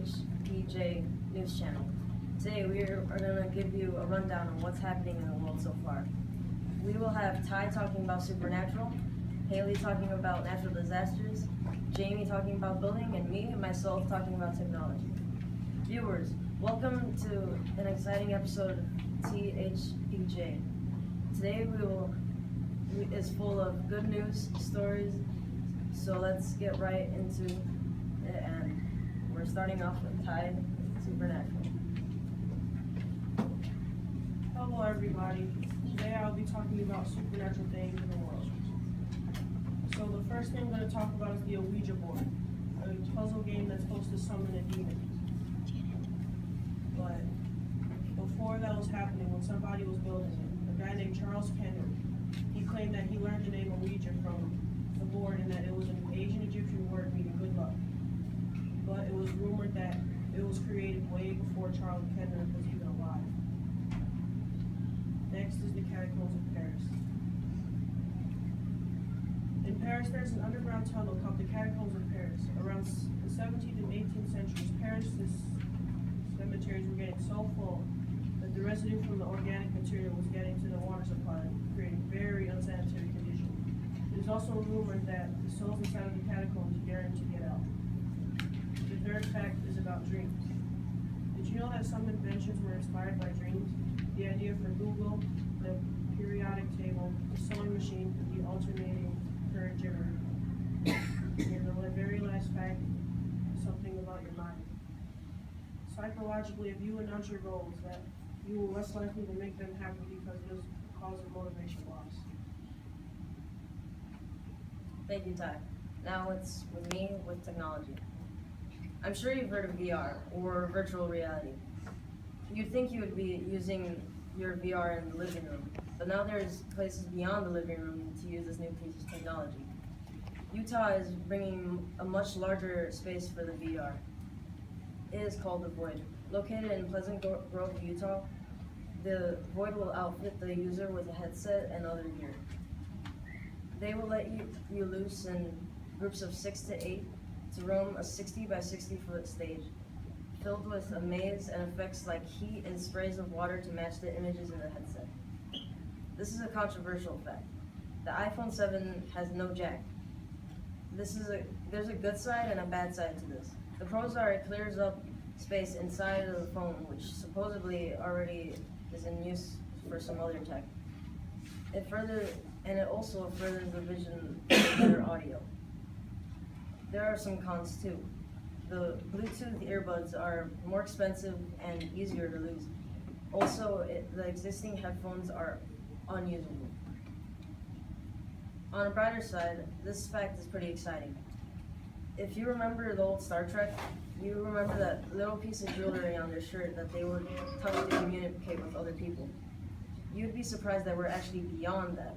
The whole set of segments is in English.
THPJ News Channel. Today we are going to give you a rundown on what's happening in the world so far. We will have Ty talking about supernatural, Haley talking about natural disasters, Jamie talking about building, and me, myself, talking about technology. Viewers, welcome to an exciting episode of THPJ. Today is full of good news, stories, so let's get right into it, and we're starting off with Ty Supernatural. Hello everybody. Today I'll be talking about supernatural things in the world. So the first thing I'm going to talk about is the Ouija board, a puzzle game that's supposed to summon a demon. But before that was happening, when somebody was building it, a guy named Charles Kenner, he claimed that he learned the name Ouija from the board and that it was an ancient Egyptian word meaning good luck. But it was rumored that it was created way before Charles Kenner was even alive. Next is the catacombs of Paris. In Paris, there's an underground tunnel called the Catacombs of Paris. Around the 17th and 18th centuries, Paris' cemeteries were getting so full that the residue from the organic material was getting to the water supply, creating very unsanitary conditions. It is also rumored that the souls inside of the catacombs yearn to get out. The third fact is about dreams. Did you know that some inventions were inspired by dreams? The idea for Google, the periodic table, the sewing machine, the alternating current generator. And the very last fact, something about your mind. Psychologically, if you announce your goals, that you will less likely to make them happen because it is cause of motivation loss. Thank you, Ty. Now it's with me with technology. I'm sure you've heard of VR, or virtual reality. You'd think you would be using your VR in the living room, but now there's places beyond the living room to use this new piece of technology. Utah is bringing a much larger space for the VR. It is called the Void. Located in Pleasant Grove, Utah, the Void will outfit the user with a headset and other gear. They will let you loose in groups of 6 to 8 to roam a 60 by 60 foot stage, filled with a maze and effects like heat and sprays of water to match the images in the headset. This is a controversial fact. The iPhone 7 has no jack. There's a good side and a bad side to this. The pros are it clears up space inside of the phone, which supposedly already is in use for some other tech. It also furthers the vision of better audio. There are some cons too. The Bluetooth earbuds are more expensive and easier to lose. Also, the existing headphones are unusable. On a brighter side, this fact is pretty exciting. If you remember the old Star Trek, you remember that little piece of jewelry on their shirt that they would touch to communicate with other people. You'd be surprised that we're actually beyond that.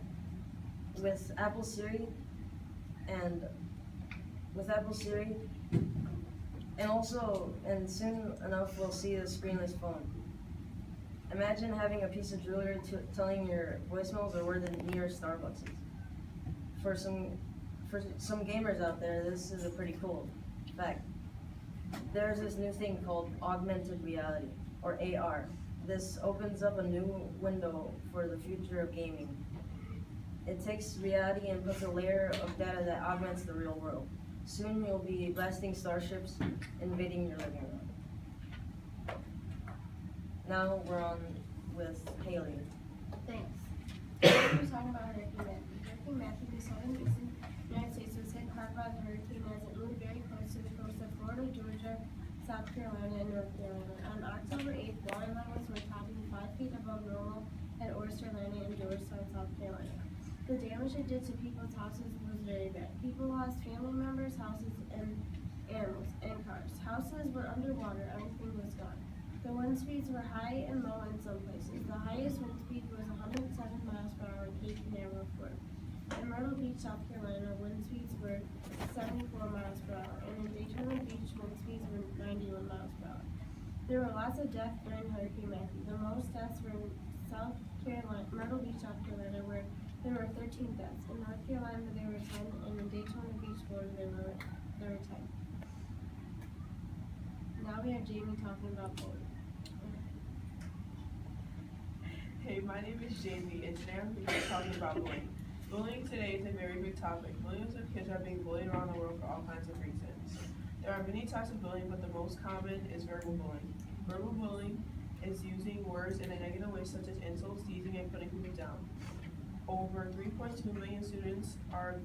With Apple Siri, and soon enough we'll see a screenless phone. Imagine having a piece of jewelry telling your voicemails or where the nearest Starbucks is. For some gamers out there, this is a pretty cool fact. There's this new thing called augmented reality, or AR. This opens up a new window for the future of gaming. It takes reality and puts a layer of data that augments the real world. Soon you'll be blasting starships, invading your living room. Now we're on with Haley. Thanks. We're talking about Hurricane Matthew. Hurricane Matthew, the southern United States, was hit hard by the hurricane as it moved very close to the coast of Florida, Georgia, South Carolina, and North Carolina. On October 8th, water levels were topping 5 feet above normal at Oyster Landing in Georgetown, South Carolina. The damage it did to people's houses was very bad. People lost family members, houses, and animals, and cars. Houses were underwater, everything was gone. The wind speeds were high and low in some places. The highest wind speed was 107 miles per hour in Cape Canaveral, Florida. In Myrtle Beach, South Carolina, wind speeds were 74 miles per hour, and in Daytona Beach, wind speeds were 91 miles per hour. There were lots of deaths during Hurricane Matthew. The most deaths were in South Carolina, Myrtle Beach, South Carolina, where there were 13 deaths. In North Carolina, there were 10, and in Daytona Beach, Florida, there were 10. Now we have Jamie talking about bullying. Hey, my name is Jamie, and today I'm going to be talking about bullying. Bullying today is a very big topic. Millions of kids are being bullied around the world for all kinds of reasons. There are many types of bullying, but the most common is verbal bullying. Verbal bullying is using words in a negative way, such as insults, teasing, and putting people down. Over 3.2 million students are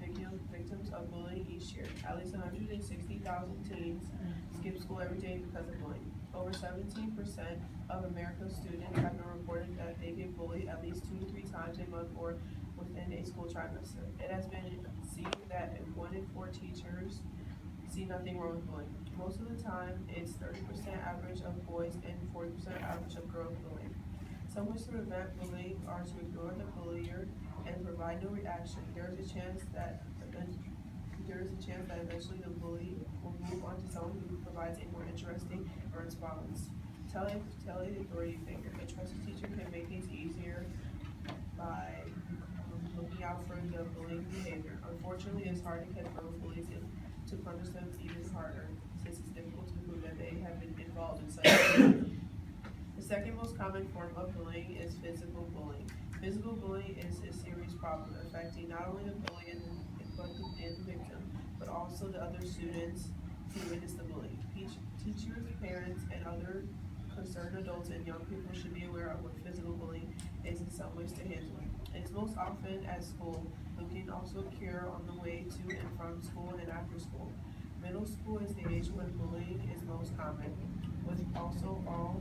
victims of bullying each year. At least 160,000 teens skip school every day because of bullying. Over 17% of America's students have been reported that they get bullied at least 2 to 3 times a month or within a school trimester. It has been seen that 1 in 4 teachers see nothing wrong with bullying. Most of the time, it's 30% average of boys and 40% average of girls bullying. Some ways to prevent bullying are to ignore the bullier and provide no reaction. There is a chance that eventually the bully will move on to someone who provides a more interesting response. Tell the authority figure. A trusted teacher can make things easier by looking out for the bullying behavior. Unfortunately, it's hard to catch verbal bullies and to punish them even harder, since it's difficult to prove that they have been involved in such behavior. The second most common form of bullying is physical bullying. Physical bullying is a serious problem affecting not only the bully and the victim, but also the other students who witness the bullying. Teachers, parents, and other concerned adults and young people should be aware of what physical bullying is and some ways to handle it. It's most often at school, but can also occur on the way to and from school and after school. Middle school is the age when bullying is most common, with also all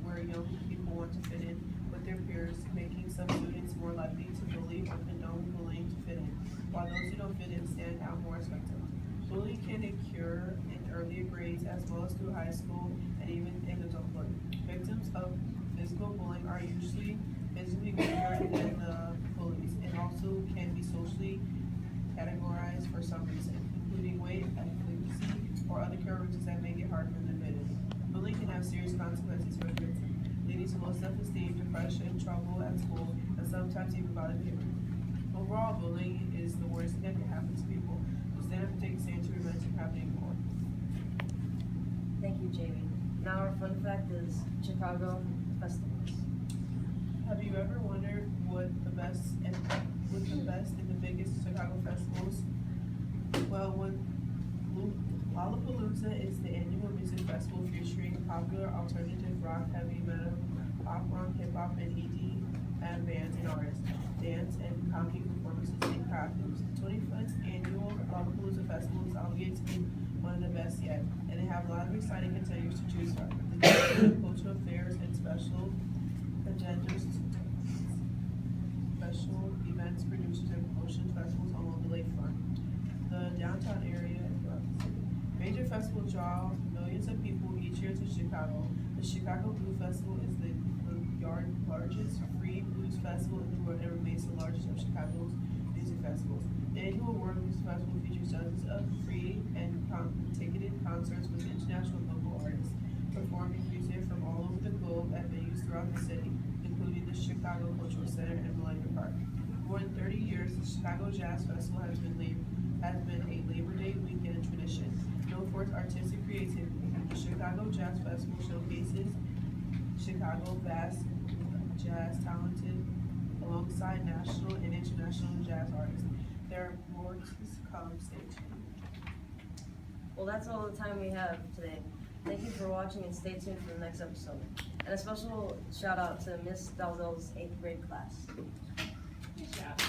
where young people want to fit in with their peers, making some students more likely to bully or condone bullying to fit in, while those who don't fit in stand out more as victims. Bullying can occur in earlier grades as well as through high school and even in adulthood. Victims of physical bullying are usually physically weaker than the bullies and also can be socially categorized for some reason, including weight, ethnicity, or other characteristics that make it hard for them to fit in. Bullying can have serious consequences for the victim, leading to low self-esteem, depression, trouble at school, and sometimes even violent behavior. Overall, bullying is the worst thing that can happen to people. So stand up and take a stand to prevent it from happening more. Thank you, Jamie. Now our fun fact is Chicago festivals. Have you ever wondered what the best and the biggest Chicago festivals? Well, Lollapalooza is the annual music festival featuring popular alternative rock, heavy metal, pop punk, hip hop, and EDM bands and artists, dance and comedy performances, and costumes. The 25th annual Lollapalooza Festival is obligated to be one of the best yet, and they have a lot of exciting contenders to choose from. The cultural affairs and special agendas, special events, producers, and promotion festivals along the lakefront. The downtown area and throughout the city. Major festivals draw millions of people each year to Chicago. The Chicago Blues Festival is the largest free blues festival in the world and remains the largest of Chicago's music festivals. The annual World Blues Festival features dozens of free and ticketed concerts with international and local artists, performing music from all over the globe at venues throughout the city, including the Chicago Cultural Center and Millennium Park. For more than 30 years, the Chicago Jazz Festival has been a Labor Day weekend tradition, known for its artistic creativity. The Chicago Jazz Festival showcases Chicago's vast jazz talented alongside national and international jazz artists. There are more to come, stay tuned. Well, that's all the time we have today. Thank you for watching and stay tuned for the next episode. And a special shout out to Miss Dalzell's 8th grade class. Good job.